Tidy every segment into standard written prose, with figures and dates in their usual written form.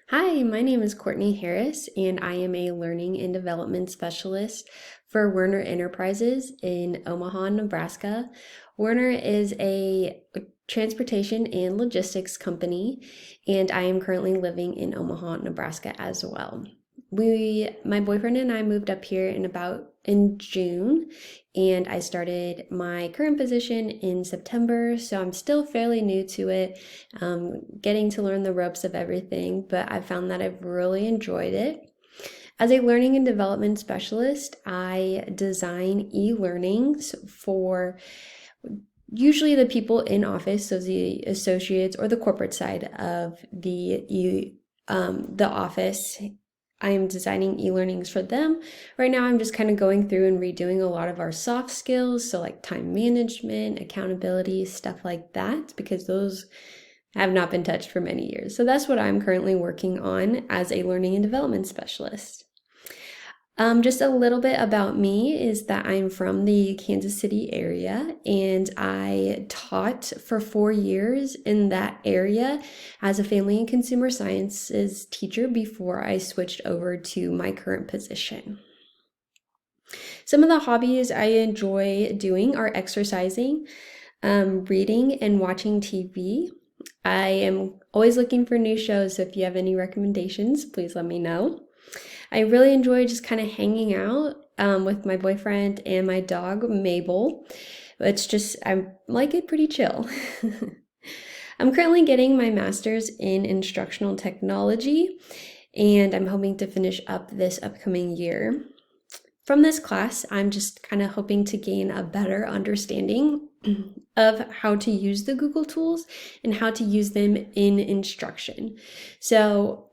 Hi, my name is Courtney Harris, and I am a learning and development specialist for Werner Enterprises in Omaha, Nebraska. Werner is a transportation and logistics company, and I am currently living in Omaha, Nebraska as well. My boyfriend and I moved up here in June, and I started my current position in September, so I'm still fairly new to it, getting to learn the ropes of everything, but I found that I've really enjoyed it. As a learning and development specialist, I design e-learnings for usually the people in office, so the associates or the corporate side of the office. I am designing e-learnings for them. Right now, I'm just kind of going through and redoing a lot of our soft skills, so like time management, accountability, stuff like that, because those have not been touched for many years. So that's what I'm currently working on as a learning and development specialist. Just a little bit about me is that I'm from the Kansas City area, and I taught for 4 years in that area as a family and consumer sciences teacher before I switched over to my current position. Some of the hobbies I enjoy doing are exercising, reading, and watching TV. I am always looking for new shows, so if you have any recommendations, please let me know. I really enjoy just kind of hanging out with my boyfriend and my dog, Mabel. I like it pretty chill. I'm currently getting my master's in instructional technology, and I'm hoping to finish up this upcoming year. From this class, I'm just kind of hoping to gain a better understanding of how to use the Google tools and how to use them in instruction. So,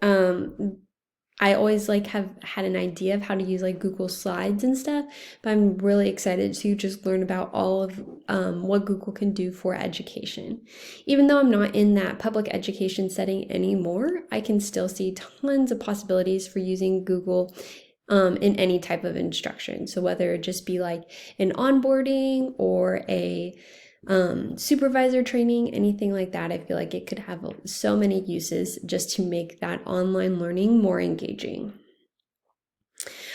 I always have had an idea of how to use Google Slides and stuff, but I'm really excited to just learn about all of what Google can do for education. Even though I'm not in that public education setting anymore, I can still see tons of possibilities for using Google in any type of instruction. So whether it just be like an onboarding or a supervisor training, anything like that, I feel like it could have so many uses just to make that online learning more engaging.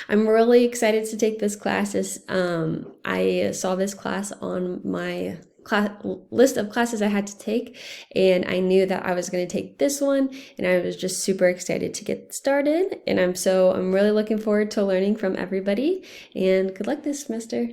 I'm really excited to take this class. I saw this class on my list of classes I had to take, and I knew that I was going to take this one, and I was just super excited to get started. And I'm really looking forward to learning from everybody. And good luck this semester.